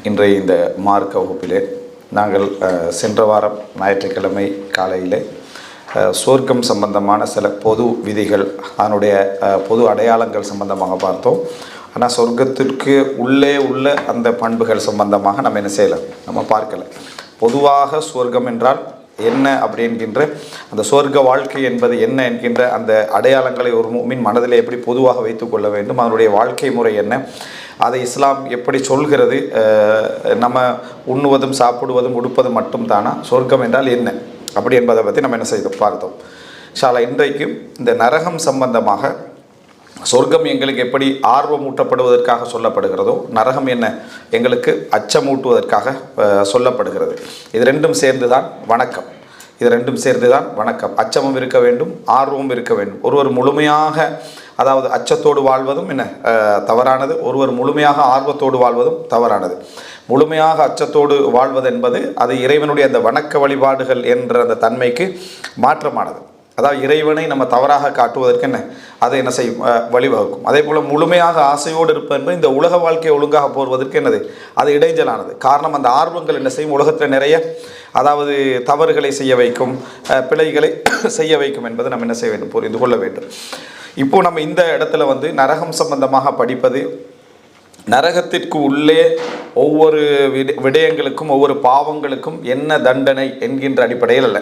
இன்றைய இந்த மார்க்க வகுப்பிலே நாங்கள் சென்ற வாரம் ஞாயிற்றுக்கிழமை காலையில் சொர்க்கம் சம்பந்தமான சில பொது விதிகள், அதனுடைய பொது அடையாளங்கள் சம்பந்தமாக பார்த்தோம். ஆனால் சொர்க்கத்திற்கு உள்ளே உள்ள அந்த பண்புகள் சம்பந்தமாக நம்ம என்ன செய்யலை, நம்ம பார்க்கலை. பொதுவாக சொர்க்கம் என்றால் என்ன அப்படி என்கின்ற அந்த சொர்க்க வாழ்க்கை என்பது என்ன என்கின்ற அந்த அடையாளங்களை ஒரு முஃமின் மனதில் எப்படி பொதுவாக வைத்து கொள்ள வேண்டும், அதனுடைய வாழ்க்கை முறை என்ன, அதை இஸ்லாம் எப்படி சொல்கிறது, நம்ம உண்ணுவதும் சாப்பிடுவதும் உடுப்பதும் மட்டும் தானா, சொர்க்கம் என்றால் என்ன அப்படி என்பதை பற்றி நம்ம என்ன செய்தோம் பார்த்தோம். இன்ஷால்லா இன்றைக்கு இந்த நரகம் சம்பந்தமாக சொர்க்கம் எங்களுக்கு எப்படி ஆர்வமூட்டப்படுவதற்காக சொல்லப்படுகிறதோ, நரகம் என்ன எங்களுக்கு அச்சமூட்டுவதற்காக சொல்லப்படுகிறது. இது ரெண்டும் சேர்ந்து தான் வணக்கம். இது ரெண்டும் சேர்ந்து தான் வணக்கம். அச்சமும் இருக்க வேண்டும், ஆர்வமும் இருக்க வேண்டும். ஒருவர் முழுமையாக அதாவது அச்சத்தோடு வாழ்வதும் என்ன தவறானது, ஒருவர் முழுமையாக ஆர்வத்தோடு வாழ்வதும் தவறானது. முழுமையாக அச்சத்தோடு வாழ்வது என்பது அது இறைவனுடைய அந்த வணக்க வழிபாடுகள் என்ற அந்த தன்மைக்கு மாற்றமானது. அதாவது இறைவனை நம்ம தவறாக காட்டுவதற்கு என்ன அதை என்ன செய்யும், வழிவகுக்கும். அதே போல் முழுமையாக ஆசையோடு இருப்பது என்பது இந்த உலக வாழ்க்கையை ஒழுங்காக போடுவதற்கு என்னது, அது இடைஞ்சலானது. காரணம் அந்த ஆர்வங்கள் என்ன செய்யும், உலகத்தில் நிறைய அதாவது தவறுகளை செய்ய வைக்கும், பிழைகளை செய்ய வைக்கும் என்பதை நம்ம என்ன செய்ய வேண்டும், புரிந்து கொள்ள வேண்டும். இப்போது நம்ம இந்த இடத்துல நரகம் சம்பந்தமாக படிப்பது நரகத்திற்கு உள்ளே ஒவ்வொரு விடயங்களுக்கும் ஒவ்வொரு பாவங்களுக்கும் என்ன தண்டனை என்கின்ற அடிப்படையில் அல்ல.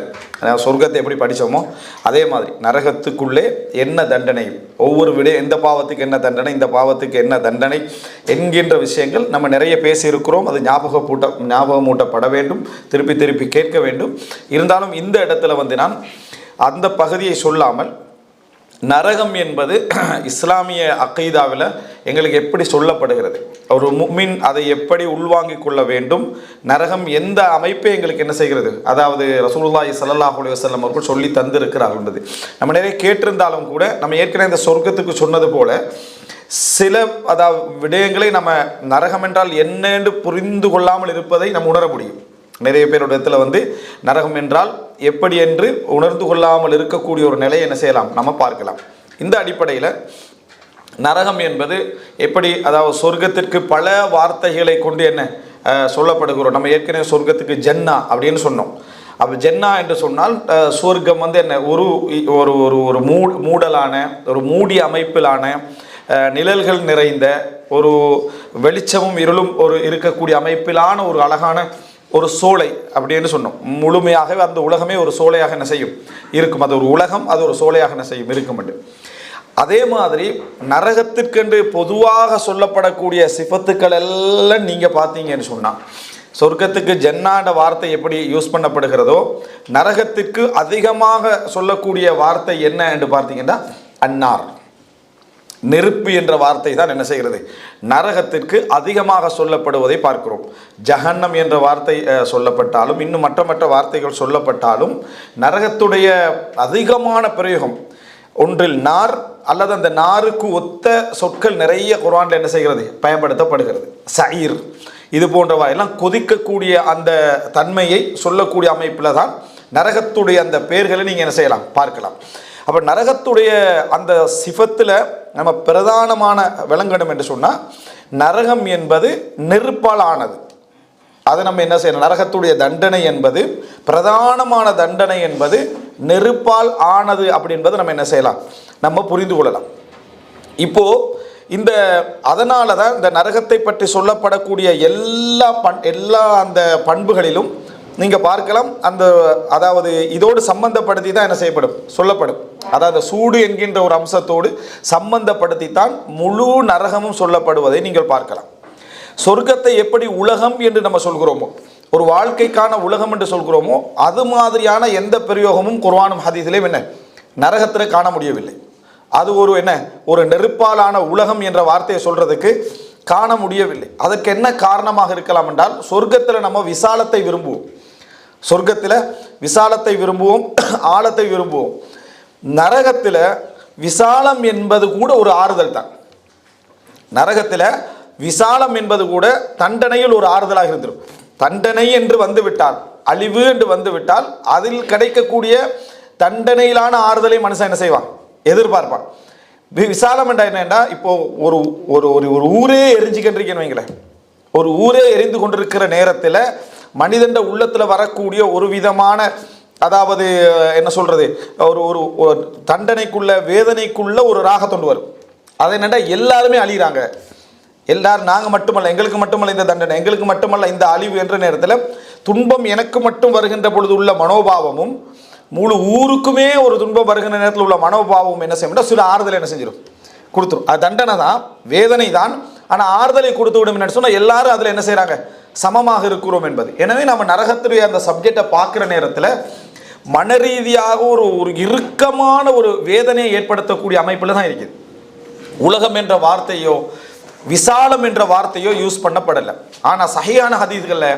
சொர்க்கத்தை எப்படி படித்தோமோ அதே மாதிரி நரகத்துக்குள்ளே என்ன தண்டனை, ஒவ்வொரு எந்த பாவத்துக்கு என்ன தண்டனை, இந்த பாவத்துக்கு என்ன தண்டனை என்கின்ற விஷயங்கள் நம்ம நிறைய பேசியிருக்கிறோம். அது ஞாபகமூட்டப்பட வேண்டும், திருப்பி திருப்பி கேட்க வேண்டும். இருந்தாலும் இந்த இடத்துல நான் அந்த பகுதியை சொல்லாமல் நரகம் என்பது இஸ்லாமிய அக்கீதாவில் எங்களுக்கு எப்படி சொல்லப்படுகிறது, ஒரு முஃமின் அதை எப்படி உள்வாங்கிக் கொள்ள வேண்டும், நரகம் எந்த அமைப்பை எங்களுக்கு என்ன செய்கிறது, அதாவது ரசூலுல்லாஹி ஸல்லல்லாஹு அலைஹி வஸல்லம் அவர்கள் சொல்லி தந்திருக்கிறார்கள். நம்ம நிறைய கேட்டிருந்தாலும் கூட நம்ம ஏற்கனவே இந்த சொர்க்கத்துக்கு சொன்னது போல சில அதாவது விடயங்களை நம்ம நரகம் என்றால் என்னென்று புரிந்து கொள்ளாமல் இருப்பதை நம்ம உணர முடியும். நிறைய பேரோட இடத்துல நரகம் என்றால் எப்படி என்று உணர்ந்து கொள்ளாமல் இருக்கக்கூடிய ஒரு நிலையை என்ன செய்யலாம், நம்ம பார்க்கலாம். இந்த அடிப்படையில் நரகம் என்பது எப்படி, அதாவது சொர்க்கத்திற்கு பல வார்த்தைகளை கொண்டு என்ன சொல்லப்படுகிறோம். நம்ம ஏற்கனவே சொர்க்கத்துக்கு ஜன்னா அப்படின்னு சொன்னோம். அப்போ ஜன்னா என்று சொன்னால் சொர்க்கம் என்ன ஒரு ஒரு ஒரு ஒரு மூடலான ஒரு மூடிய அமைப்பிலான நிழல்கள் நிறைந்த ஒரு வெளிச்சமும் இருளும் ஒரு இருக்கக்கூடிய அமைப்பிலான ஒரு அழகான ஒரு சோலை அப்படின்னு சொன்னோம். முழுமையாகவே அந்த உலகமே ஒரு சோலையாக என்ன செய்யும் இருக்கும். அது ஒரு உலகம், அது ஒரு சோலையாக என்ன செய்யும் இருக்கும் என்று. அதே மாதிரி நரகத்திற்கென்று பொதுவாக சொல்லப்படக்கூடிய சிஃபத்துக்கள் எல்லாம் நீங்கள் பார்த்தீங்கன்னு சொன்னால், சொர்க்கத்துக்கு ஜன்னாட வார்த்தை எப்படி யூஸ் பண்ணப்படுகிறதோ, நரகத்திற்கு அதிகமாக சொல்லக்கூடிய வார்த்தை என்ன என்று பார்த்தீங்கன்னா அன்னார், நெருப்பு என்ற வார்த்தை தான் என்ன செய்கிறது, நரகத்திற்கு அதிகமாக சொல்லப்படுவதை பார்க்கிறோம். ஜஹன்னம் என்ற வார்த்தை சொல்லப்பட்டாலும் இன்னும் மற்ற வார்த்தைகள் சொல்லப்பட்டாலும் நரகத்துடைய அதிகமான பிரயோகம் ஒன்றில் நார் அல்லது அந்த நாருக்கு ஒத்த சொற்கள் நிறைய குர்ஆனில் என்ன செய்கிறது, பயன்படுத்தப்படுகிறது. சயீர் இது போன்றவா எல்லாம் கொதிக்கக்கூடிய அந்த தன்மையை சொல்லக்கூடிய அமைப்பில் தான் நரகத்துடைய அந்த பெயர்களை நீங்கள் என்ன செய்யலாம், பார்க்கலாம். அப்போ நரகத்துடைய அந்த சிஃபத்தில் நம்ம பிரதானமான விளங்கணும் என்று சொன்னால், நரகம் என்பது நெருப்பால் ஆனது. அதை நம்ம என்ன செய்யணும், நரகத்துடைய தண்டனை என்பது பிரதானமான தண்டனை என்பது நெருப்பால் ஆனது அப்படி என்பது நம்ம என்ன செய்யலாம், நம்ம புரிந்து கொள்ளலாம். இப்போது இந்த அதனால தான் இந்த நரகத்தை பற்றி சொல்லப்படக்கூடிய எல்லா அந்த பண்புகளிலும் நீங்கள் பார்க்கலாம். அந்த அதாவது இதோடு சம்பந்தப்படுத்தி தான் என்ன செய்யப்படும், சொல்லப்படும். அதாவது சூடு என்கின்ற ஒரு அம்சத்தோடு சம்பந்தப்படுத்தி தான் முழு நரகமும் சொல்லப்படுவதை நீங்கள் பார்க்கலாம். சொர்க்கத்தை எப்படி உலகம் என்று நம்ம சொல்கிறோமோ, ஒரு வாழ்க்கைக்கான உலகம் என்று சொல்கிறோமோ, அது மாதிரியான எந்த பிரயோகமும் குர்ஆனும் ஹதீஸிலும் என்ன நரகத்தில் காண முடியவில்லை. அது ஒரு நெருப்பாலான உலகம் என்ற வார்த்தையை சொல்றதுக்கு காண முடியவில்லை. அதற்கு என்ன காரணமாக இருக்கலாம் என்றால், சொர்க்கத்தில் நம்ம விசாலத்தை விரும்புவோம், சொர்க்கத்தில் விசாலத்தை விரும்புவோம், ஆழத்தை விரும்புவோம். நரகத்தில் விசாலம் என்பது கூட ஒரு ஆறுதல் தான். நரகத்தில் விசாலம் என்பது கூட தண்டனையில் ஒரு ஆறுதலாக இருந்திருக்கும். தண்டனை என்று வந்துவிட்டால், அழிவு என்று வந்துவிட்டால், அதில் கிடைக்கக்கூடிய தண்டனையிலான ஆறுதலை மனுஷன் என்ன செய்வான், எதிர்பார்ப்பான். விசாலம் என்றா என்னென்னா, இப்போ ஒரு ஒரு ஒரு ஊரே எரிஞ்சுக்கிட்டு வைங்களேன், ஒரு ஊரே எரிந்து கொண்டிருக்கிற நேரத்தில் மனிதண்ட உள்ளத்தில் வரக்கூடிய ஒரு விதமான, அதாவது என்ன சொல்றது, ஒரு தண்டனைக்குள்ள வேதனைக்குள்ள ஒரு ராகத்தொண்டு வரும். அதை என்னடா எல்லாருமே அழிகிறாங்க, எல்லாரும் நாங்கள் மட்டுமல்ல, எங்களுக்கு மட்டுமல்ல இந்த தண்டனை, எங்களுக்கு மட்டுமல்ல இந்த அழிவு என்ற நேரத்தில் துன்பம் எனக்கு மட்டும் வருகின்ற பொழுது உள்ள மனோபாவமும் முழு ஊருக்குமே ஒரு துன்பம் வருகின்ற நேரத்தில் உள்ள மனோபாவமும் என்ன செய்யும், சில ஆறுதல் என்ன செஞ்சிடும், கொடுத்துரும். அது தண்டனை தான், வேதனை தான், ஆனால் ஆறுதலை கொடுத்து விடும் என்ன சொன்னால் எல்லாரும் அதில் என்ன செய்கிறாங்க, சமமாக இருக்கிறோம் என்பது. எனவே நம்ம நரகத்துடைய அந்த சப்ஜெக்டை பார்க்குற நேரத்தில் மன ரீதியாக ஒரு இறுக்கமான ஒரு வேதனையை ஏற்படுத்தக்கூடிய அமைப்பில் தான் இருக்குது. உலகம் என்ற வார்த்தையோ விசாலம் என்ற வார்த்தையோ யூஸ் பண்ணப்படலை. ஆனால் சஹீஹான ஹதீஸ்களில்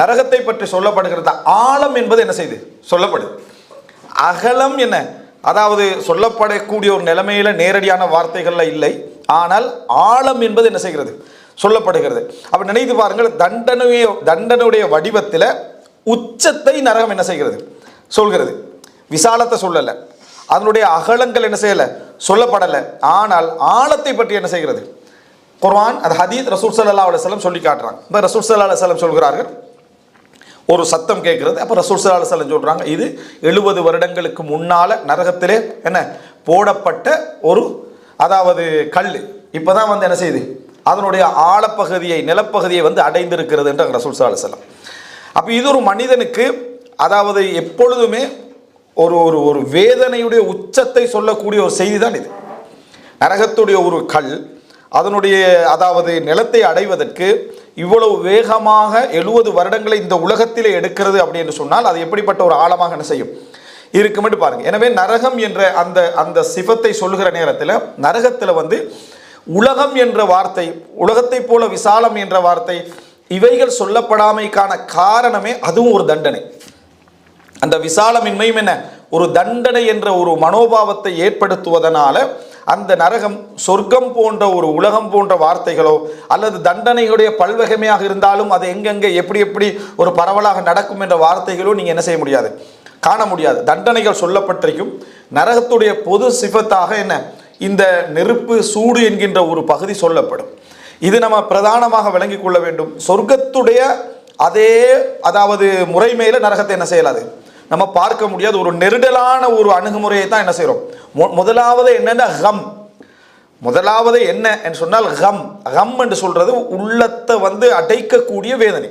நரகத்தை பற்றி சொல்லப்படுகிறது ஆழம் என்பது என்ன செய்து சொல்லப்படுது. அகலம் என்ன, அதாவது சொல்லப்படக்கூடிய ஒரு நிலைமையில நேரடியான வார்த்தைகள்ல இல்லை, ஆனால் ஆழம் என்பது என்ன செய்கிறது, சொல்லப்படுகிறது. அப்ப நினைத்து பாருங்கள், தண்டனுடைய வடிவத்தில் உச்சத்தை நரகம் என்ன செய்கிறது, சொல்கிறது. விசாலத்தை சொல்லலை, அதனுடைய அகலங்கள் என்ன செய்யலை, சொல்லப்படலை. ஆனால் ஆழத்தை பற்றி என்ன செய்கிறது குர்ஆன், அது ஹதீஸ், ரசூல் ஸல்லல்லாஹு அலைஹி வஸல்லம் சொல்லி காட்டுறாங்க. இப்போ ரசூல் ஸல்லல்லாஹு அலைஹி வஸல்லம் சொல்கிறார்கள், ஒரு சத்தம் கேட்கிறது. அப்போ ரசூல் ஸல்லல்லாஹு அலைஹி வஸல்லம் சொல்கிறாங்க, இது 70 வருடங்களுக்கு முன்னால் நரகத்திலே என்ன போடப்பட்ட ஒரு, அதாவது கல் இப்போ தான் வந்து என்ன செய்யுது, அதனுடைய ஆழப்பகுதியை நிலப்பகுதியை வந்து அடைந்திருக்கிறது என்ற ரசூல் ஸல்லல்லாஹு அலைஹி வஸல்லம். அப்போ இது ஒரு மனிதனுக்கு, அதாவது எப்பொழுதுமே ஒரு ஒரு ஒரு வேதனையுடைய உச்சத்தை சொல்லக்கூடிய ஒரு செய்தி தான் இது. நரகத்துடைய ஒரு கல் அதனுடைய, அதாவது நிலத்தை அடைவதற்கு இவ்வளவு வேகமாக 70 வருடங்களை இந்த உலகத்திலே எடுக்கிறது அப்படின்னு சொன்னால் அது எப்படிப்பட்ட ஒரு ஆழமாக என்ன செய்யும் இருக்குமென்று பாருங்க. எனவே நரகம் என்ற அந்த அந்த சிஃபத்தை சொல்லுகிற நேரத்தில் நரகத்தில் வந்து உலகம் என்ற வார்த்தை, உலகத்தை போல விசாலம் என்ற வார்த்தை, இவைகள் சொல்லப்படாமைக்கான காரணமே அதுவும் ஒரு தண்டனை. அந்த விசாலமின்மையும் என்ன, ஒரு தண்டனை என்ற ஒரு மனோபாவத்தை ஏற்படுத்துவதனால அந்த நரகம் சொர்க்கம் போன்ற ஒரு உலகம் போன்ற வார்த்தைகளோ அல்லது தண்டனையுடைய பல்வகைமையாக இருந்தாலும் அது எங்கெங்கே எப்படி எப்படி ஒரு பரவலாக நடக்கும் என்ற வார்த்தைகளோ நீங்கள் என்ன செய்ய முடியாது, காண முடியாது. தண்டனைகள் சொல்லப்பட்டிருக்கும். நரகத்துடைய பொது சிஃபத்தாக என்ன, இந்த நெருப்பு சூடு என்கின்ற ஒரு பகுதி சொல்லப்படும். இது நம்ம பிரதானமாக விளங்கி கொள்ள வேண்டும். சொர்க்கத்துடைய அதே, அதாவது முறைமையில நரகத்தை என்ன செய்யலாது, நம்ம பார்க்க முடியாது. ஒரு நெருடலான ஒரு அணுகுமுறையை தான் என்ன செய்கிறோம். முதலாவது என்னென்ன கம், முதலாவது என்ன என்று சொன்னால் கம். கம் என்று சொல்றது உள்ளத்தை வந்து அடைக்கக்கூடிய வேதனை.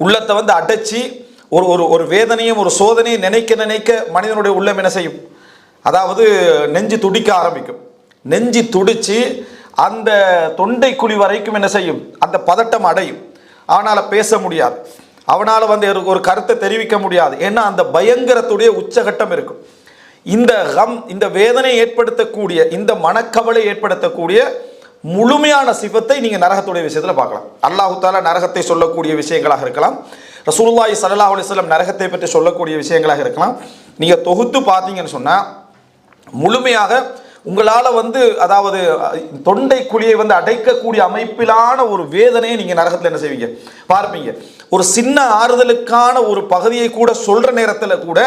உள்ளத்தை வந்து அடைச்சி ஒரு ஒரு ஒரு வேதனையும் ஒரு சோதனையை நினைக்க நினைக்க மனிதனுடைய உள்ளம் என்ன செய்யும், அதாவது நெஞ்சு துடிக்க ஆரம்பிக்கும். நெஞ்சு துடிச்சு அந்த தொண்டை குழி வரைக்கும் என்ன செய்யும், அந்த பதட்டம் அடையும். அவனால் பேச முடியாது, அவனால் வந்து ஒரு கருத்தை தெரிவிக்க முடியாது. ஏன்னா அந்த பயங்கரத்துடைய உச்சகட்டம் இருக்கும். இந்த கம், இந்த வேதனை ஏற்படுத்தக்கூடிய, இந்த மனக்கவலை ஏற்படுத்தக்கூடிய முழுமையான சிஃபத்தை நீங்கள் நரகத்துடைய விஷயத்தில் பார்க்கலாம். அல்லாஹு தஆலா நரகத்தை சொல்லக்கூடிய விஷயங்களாக இருக்கலாம், ரசூலுல்லாஹி ஸல்லல்லாஹு அலைஹி வஸல்லம் நரகத்தை பற்றி சொல்லக்கூடிய விஷயங்களாக இருக்கலாம். நீங்கள் தொகுத்து பார்த்தீங்கன்னு சொன்னால் முழுமையாக உங்களால் வந்து, அதாவது தொண்டை குழியை வந்து அடைக்கக்கூடிய அமைப்பிலான ஒரு வேதனையை நீங்கள் நரகத்தில் என்ன செய்வீங்க, பார்ப்பீங்க. ஒரு சின்ன ஆறுதலுக்கான ஒரு பகுதியை கூட சொல்கிற நேரத்தில் கூட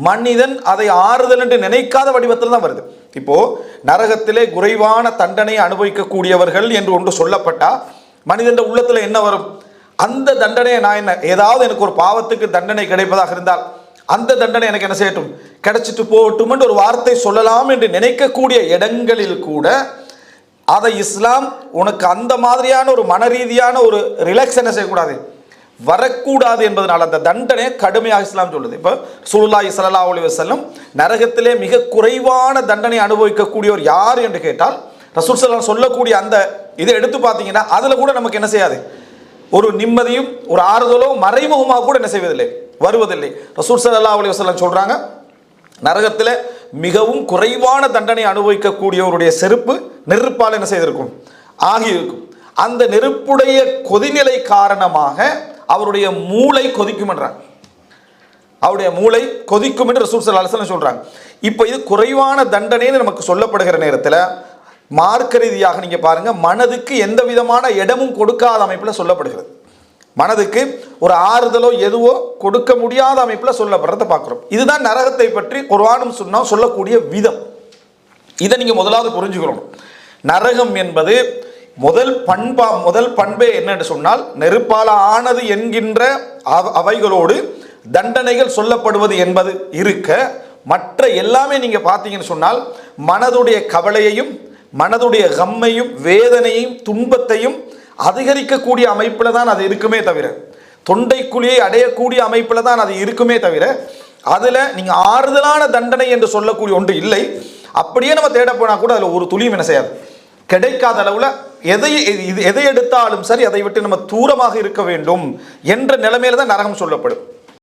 மனிதன் அதை ஆறுதல் என்று நினைக்காத வடிவத்தில் தான் வருது. இப்போ நரகத்திலே குறைவான தண்டனை அனுபவிக்கக்கூடியவர்கள் என்று ஒன்று சொல்லப்பட்டால் மனிதன் உள்ளத்தில் என்ன வரும், அந்த தண்டனையை நான் என்ன, ஏதாவது எனக்கு ஒரு பாவத்துக்கு தண்டனை கிடைப்பதாக இருந்தால் அந்த தண்டனை எனக்கு என்ன செய்யட்டும், கிடைச்சிட்டு போகட்டும் என்று ஒரு வார்த்தை சொல்லலாம் என்று நினைக்கக்கூடிய இடங்களில் கூட அதை இஸ்லாம் உனக்கு அந்த மாதிரியான ஒரு மன ரீதியான ஒரு ரிலாக்ஸ் என்ன செய்யக்கூடாது, வரக்கூடாது என்பதனால் அந்த தண்டனை கடுமையாக இஸ்லாம் சொல்லுது. இப்போ ரசூலுல்லாஹி ஸல்லல்லாஹு அலைஹி வஸல்லம் நரகத்திலே மிக குறைவான தண்டனை அனுபவிக்கக்கூடியவர் யார் என்று கேட்டால் ரசூல் ஸல்லல்லாஹு சொல்லக்கூடிய அந்த இதை எடுத்து பார்த்தீங்கன்னா அதில் கூட நமக்கு என்ன செய்யாது, ஒரு நிம்மதியும் ஒரு ஆறுதலோ மறைமுகமாக கூட என்ன செய்வதில்லை, வருவதில்லை. ரசூல் ஸல்லல்லாஹு அலைஹி வஸல்லம் சொல்றாங்க, நரகத்தில் மிகவும் குறைவான தண்டனை அனுபவிக்கக்கூடியவருடைய செருப்பு நெருப்பால் என்ன செய்திருக்கும், ஆகியிருக்கும். அந்த நெருப்புடைய கொதிநிலை காரணமாக அவருடைய மூளை கொதிக்கும் என்றாங்க, அவருடைய மூளை கொதிக்கும் என்று ரசூல் ஸல்லல்லாஹு அலைஹி வஸல்லம் சொல்றாங்க. இப்போ இது குறைவான தண்டனைன்னு நமக்கு சொல்லப்படுகிற நேரத்தில் மார்க்க ரீதியாக நீங்க பாருங்க, மனதுக்கு எந்த விதமான இடமும் கொடுக்காத அமைப்பில் சொல்லப்படுகிறது. மனதுக்கு ஒரு ஆறுதலோ எதுவோ கொடுக்க முடியாத அமைப்பில் சொல்லப்படுறதை பார்க்குறோம். இதுதான் நரகத்தை பற்றி குர்ஆனும் சுன்னஹும் சொல்லக்கூடிய விதம். இதை நீங்கள் முதலாவது புரிஞ்சுக்கணும். நரகம் என்பது முதல் பண்பே என்னன்னு சொன்னால் நெருப்பால ஆனது என்கின்ற அவைகளோடு தண்டனைகள் சொல்லப்படுவது என்பது இருக்க, மற்ற எல்லாமே நீங்க பார்த்தீங்கன்னு சொன்னால் மனதுடைய கவலையையும் மனதுடைய கம்மையும் வேதனையும் துன்பத்தையும் அதிகரிக்கக்கூடிய அமைப்பில் தான் அது இருக்குமே தவிர, தொண்டைக்குழியை அடையக்கூடிய அமைப்பில் தான் அது இருக்குமே தவிர, அதில் நீங்கள் ஆறுதலான தண்டனை என்று சொல்லக்கூடிய ஒன்று இல்லை. அப்படியே நம்ம தேட போனால் கூட அதில் ஒரு துளியும் என்ன செய்யாது, கிடைக்காத அளவில் எதை எடுத்தாலும் சரி அதை விட்டு நம்ம தூரமாக இருக்க வேண்டும் என்ற நிலைமையில தான் நரகம் சொல்லப்படும்.